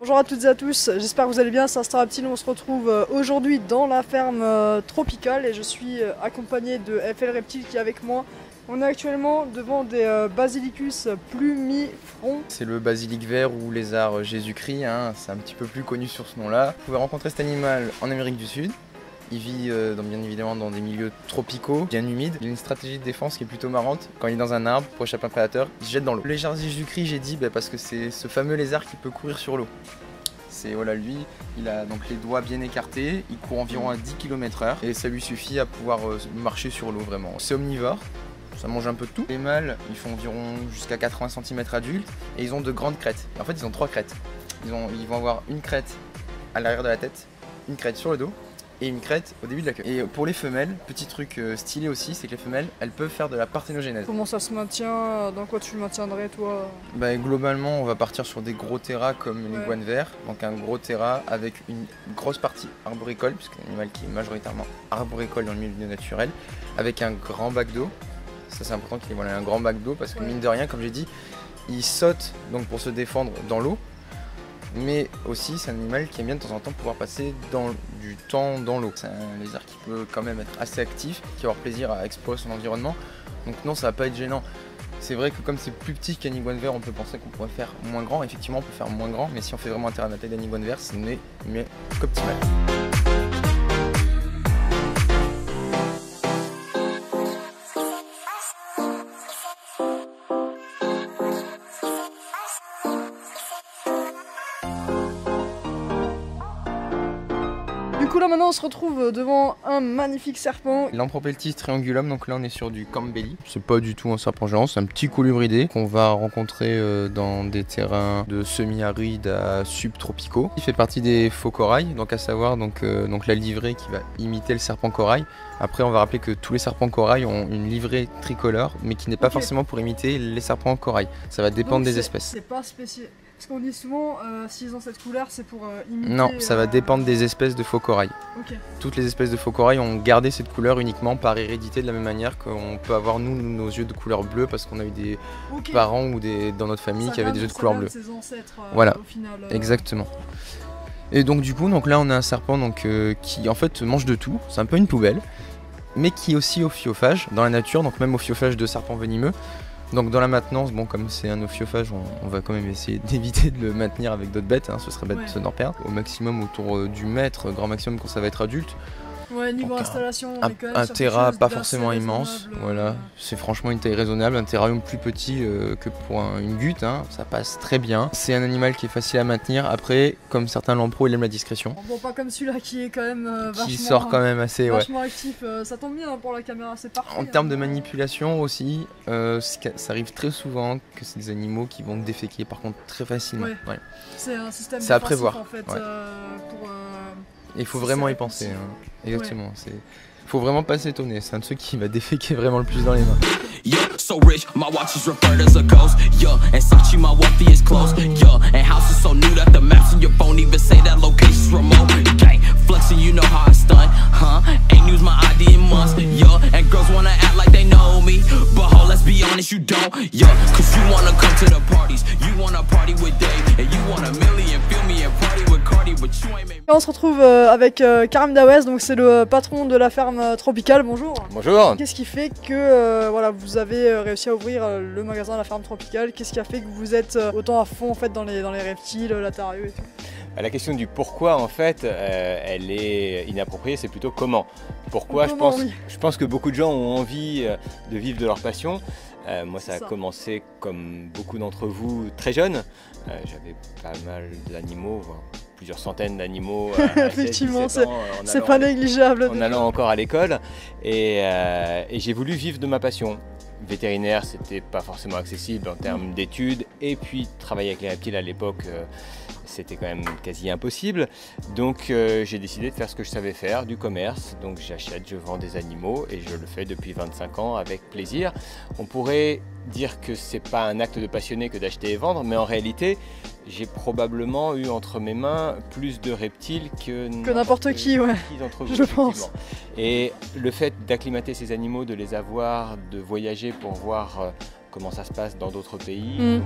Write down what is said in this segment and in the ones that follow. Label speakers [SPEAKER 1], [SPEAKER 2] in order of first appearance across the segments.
[SPEAKER 1] Bonjour à toutes et à tous, j'espère que vous allez bien, c'est Instant Reptile. On se retrouve aujourd'hui dans la ferme tropicale et je suis accompagné de FL Reptile qui est avec moi. On est actuellement devant des Basilicus plumifrons.
[SPEAKER 2] C'est le basilic vert ou lézard Jésus-Christ, hein, c'est un petit peu plus connu sur ce nom-là. Vous pouvez rencontrer cet animal en Amérique du Sud. Il vit bien évidemment dans des milieux tropicaux, bien humides. Il a une stratégie de défense qui est plutôt marrante. Quand il est dans un arbre pour échapper à un prédateur, il se jette dans l'eau. Le lézard Jésus-Christ, j'ai dit parce que c'est ce fameux lézard qui peut courir sur l'eau. C'est voilà, lui, il a donc les doigts bien écartés, il court environ à 10 km/h et ça lui suffit à pouvoir marcher sur l'eau vraiment. C'est omnivore. Ça mange un peu de tout. Les mâles, ils font environ jusqu'à 80 cm adultes et ils ont de grandes crêtes. En fait, ils ont 3 crêtes. Ils vont avoir une crête à l'arrière de la tête, une crête sur le dos et une crête au début de la queue. Et pour les femelles, petit truc stylé aussi, c'est que les femelles, elles peuvent faire de la parthénogenèse.
[SPEAKER 1] Comment ça se maintient? Dans quoi tu le maintiendrais toi?
[SPEAKER 2] Globalement, on va partir sur des gros terras comme l'iguane vert. Donc un gros terra avec une grosse partie arboricole, puisque c'est un animal qui est majoritairement arboricole dans le milieu naturel, avec un grand bac d'eau. Ça c'est important qu'il ait un grand bac d'eau parce que mine de rien, comme j'ai dit, il saute donc pour se défendre dans l'eau, mais aussi c'est un animal qui aime bien de temps en temps pouvoir passer du temps dans l'eau. C'est un lézard qui peut quand même être assez actif, qui va avoir plaisir à explorer son environnement, donc non, ça va pas être gênant. C'est vrai que comme c'est plus petit qu'un iguane vert, on peut penser qu'on pourrait faire moins grand. Effectivement, on peut faire moins grand, mais si on fait vraiment un terrain de la taille d'un iguane vert, ce n'est mieux qu'optimal.
[SPEAKER 1] Du coup là maintenant on se retrouve devant un magnifique serpent.
[SPEAKER 2] L'Ampropeltis triangulum, donc là on est sur du Campbelli. C'est pas du tout un serpent géant, c'est un petit colubridé qu'on va rencontrer dans des terrains de semi-arides à subtropicaux. Il fait partie des faux corail, donc à savoir donc la livrée qui va imiter le serpent corail. Après on va rappeler que tous les serpents corail ont une livrée tricolore, mais qui n'est pas forcément pour imiter les serpents corail. Ça va dépendre des espèces.
[SPEAKER 1] C'est pas spécial. Parce qu'on dit souvent, s'ils ont cette couleur, c'est pour imiter...
[SPEAKER 2] Non, ça va dépendre des espèces de faux corail.
[SPEAKER 1] Okay.
[SPEAKER 2] Toutes les espèces de faux corail ont gardé cette couleur uniquement par hérédité, de la même manière qu'on peut avoir nous nos yeux de couleur bleue parce qu'on a eu des parents ou dans notre famille qui avaient des yeux de couleur bleue.
[SPEAKER 1] Ses ancêtres,
[SPEAKER 2] voilà,
[SPEAKER 1] au final,
[SPEAKER 2] exactement. Et donc du coup, là on a un serpent qui en fait mange de tout, c'est un peu une poubelle, mais qui est aussi ophiophage dans la nature, donc même ophiophage de serpents venimeux. Donc dans la maintenance, comme c'est un ophiophage, on va quand même essayer d'éviter de le maintenir avec d'autres bêtes, hein, ce serait bête d'en perdre. Au maximum autour du mètre, grand maximum quand ça va être adulte.
[SPEAKER 1] Ouais, niveau installation, on est quand même
[SPEAKER 2] un
[SPEAKER 1] sur
[SPEAKER 2] terra pas forcément immense, voilà, c'est franchement une taille raisonnable, un terrarium plus petit que pour une gute, hein, ça passe très bien. C'est un animal qui est facile à maintenir, après, comme certains lamprots, il aime la discrétion.
[SPEAKER 1] Bon, pas comme celui-là qui est quand même
[SPEAKER 2] qui sort quand même assez,
[SPEAKER 1] vachement actif, ça tombe bien pour la caméra, c'est parfait.
[SPEAKER 2] En termes de manipulation aussi, ça arrive très souvent que c'est des animaux qui vont déféquer par contre très facilement.
[SPEAKER 1] Ouais. C'est un système
[SPEAKER 2] à prévoir
[SPEAKER 1] en fait,
[SPEAKER 2] il faut vraiment y penser, hein. Exactement. Faut vraiment pas s'étonner, c'est un de ceux qui va déféquer vraiment le plus dans les mains.
[SPEAKER 3] Yeah, so rich, my watch is referred as a ghost. Yeah, and Sachi, my wealthiest clothes. Yeah, and house is so new that the maps on your phone even say that location's remote. Gang, flexing, you know how I stunt, huh? Ain't used my ID in months. Yeah, and girls wanna act like they know me, but ho, let's be honest, you don't. Yeah, cause you wanna come to the parties, you wanna party with Dave, and you want a million, feel me, and party with Cardi, but you ain't made.
[SPEAKER 1] On se retrouve avec Karim Dawes, donc c'est le patron de la ferme tropicale. Bonjour.
[SPEAKER 2] Bonjour.
[SPEAKER 1] Qu'est-ce qui fait que voilà, vous avez réussi à ouvrir le magasin La Ferme Tropicale? Qu'est-ce qui a fait que vous êtes autant à fond en fait dans les reptiles, l'atarieux et tout?
[SPEAKER 4] La question du pourquoi en fait, elle est inappropriée, c'est plutôt comment. Pourquoi, je pense que beaucoup de gens ont envie de vivre de leur passion. Moi ça a commencé comme beaucoup d'entre vous très jeune. J'avais pas mal d'animaux, plusieurs centaines d'animaux.
[SPEAKER 1] Effectivement, c'est pas négligeable.
[SPEAKER 4] En allant encore à l'école. Et j'ai voulu vivre de ma passion. Vétérinaire, c'était pas forcément accessible en termes d'études. Et puis travailler avec les reptiles à l'époque, c'était quand même quasi impossible. Donc j'ai décidé de faire ce que je savais faire, du commerce. Donc j'achète, je vends des animaux et je le fais depuis 25 ans avec plaisir. On pourrait dire que c'est pas un acte de passionné que d'acheter et vendre, mais en réalité, j'ai probablement eu entre mes mains plus de reptiles que
[SPEAKER 1] n'importe qui, je pense.
[SPEAKER 4] Et le fait d'acclimater ces animaux, de les avoir, de voyager pour voir comment ça se passe dans d'autres pays.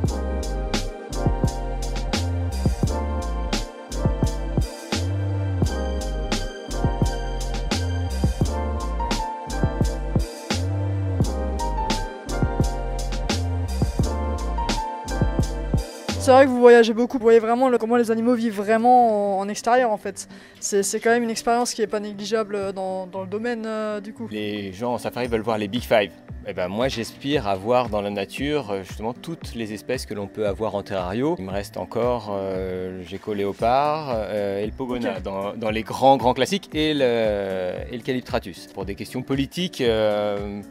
[SPEAKER 1] C'est vrai que vous voyagez beaucoup, vous voyez vraiment comment les animaux vivent vraiment en extérieur en fait. C'est quand même une expérience qui n'est pas négligeable dans le domaine du coup.
[SPEAKER 4] Les gens en safari veulent voir les Big Five. Eh ben moi j'aspire à voir dans la nature justement toutes les espèces que l'on peut avoir en terrario. Il me reste encore le gecko léopard et le pogona dans les grands classiques et le Calyptratus. Pour des questions politiques,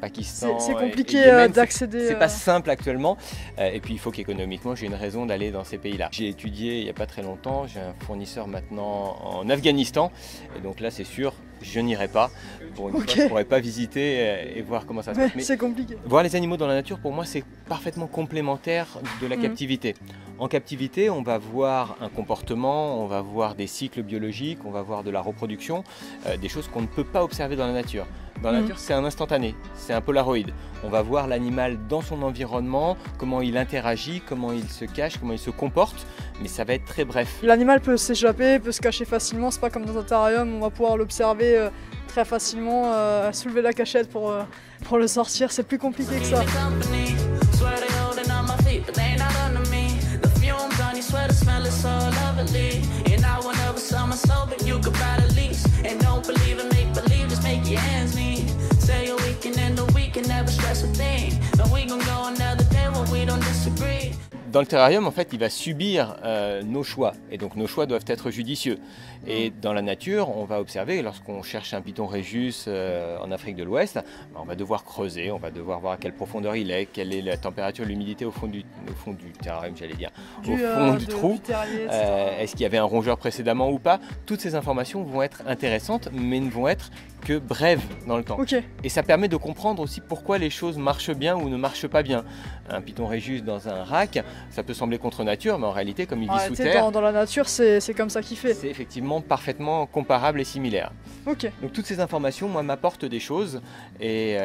[SPEAKER 4] Pakistan
[SPEAKER 1] c'est compliqué d'accéder.
[SPEAKER 4] C'est pas simple actuellement et puis il faut qu'économiquement j'ai une raison d'aller dans ces pays-là. J'ai étudié il n'y a pas très longtemps, j'ai un fournisseur maintenant en Afghanistan et donc là c'est sûr je n'irai pas. Pour une fois, je ne pourrais pas visiter et voir comment ça se passe.
[SPEAKER 1] Mais c'est compliqué.
[SPEAKER 4] Voir les animaux dans la nature, pour moi, c'est parfaitement complémentaire de la captivité. En captivité, on va voir un comportement, on va voir des cycles biologiques, on va voir de la reproduction, des choses qu'on ne peut pas observer dans la nature. Dans la nature, c'est un instantané, c'est un polaroid. On va voir l'animal dans son environnement, comment il interagit, comment il se cache, comment il se comporte, mais ça va être très bref.
[SPEAKER 1] L'animal peut s'échapper, peut se cacher facilement, c'est pas comme dans un terrarium, on va pouvoir l'observer très facilement, soulever la cachette pour le sortir, c'est plus compliqué que ça.
[SPEAKER 4] Dans le terrarium, en fait, il va subir nos choix, et donc nos choix doivent être judicieux. Et dans la nature, on va observer, lorsqu'on cherche un python rhésus en Afrique de l'Ouest, on va devoir creuser, on va devoir voir à quelle profondeur il est, quelle est la température, l'humidité au fond du terrarium, j'allais dire, au fond du trou, est-ce qu'il y avait un rongeur précédemment ou pas. Toutes ces informations vont être intéressantes, mais ne vont être que brèves dans le temps. Et ça permet de comprendre aussi pourquoi les choses marchent bien ou ne marchent pas bien. Un python rhésus dans un rack, ça peut sembler contre nature, mais en réalité, comme il vit sous terre...
[SPEAKER 1] Dans la nature, c'est comme ça qu'il fait.
[SPEAKER 4] C'est effectivement parfaitement comparable et similaire. Donc toutes ces informations, moi, m'apportent des choses, et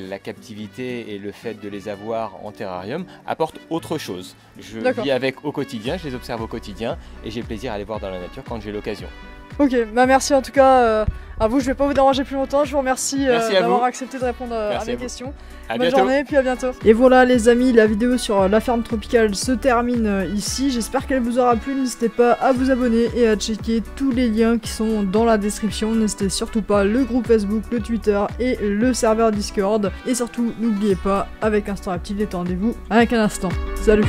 [SPEAKER 4] la captivité et le fait de les avoir en terrarium apportent autre chose. Je vis avec au quotidien, je les observe au quotidien, et j'ai plaisir à les voir dans la nature quand j'ai l'occasion.
[SPEAKER 1] Ok, bah merci en tout cas à vous, je vais pas vous déranger plus longtemps, je vous remercie d'avoir accepté de répondre à mes questions. Bonne journée, puis à bientôt. Et voilà les amis, la vidéo sur la ferme tropicale se termine ici, j'espère qu'elle vous aura plu, n'hésitez pas à vous abonner et à checker tous les liens qui sont dans la description, n'hésitez surtout pas le groupe Facebook, le Twitter et le serveur Discord, et surtout n'oubliez pas, avec Instant Reptile, détendez-vous avec un instant. Salut.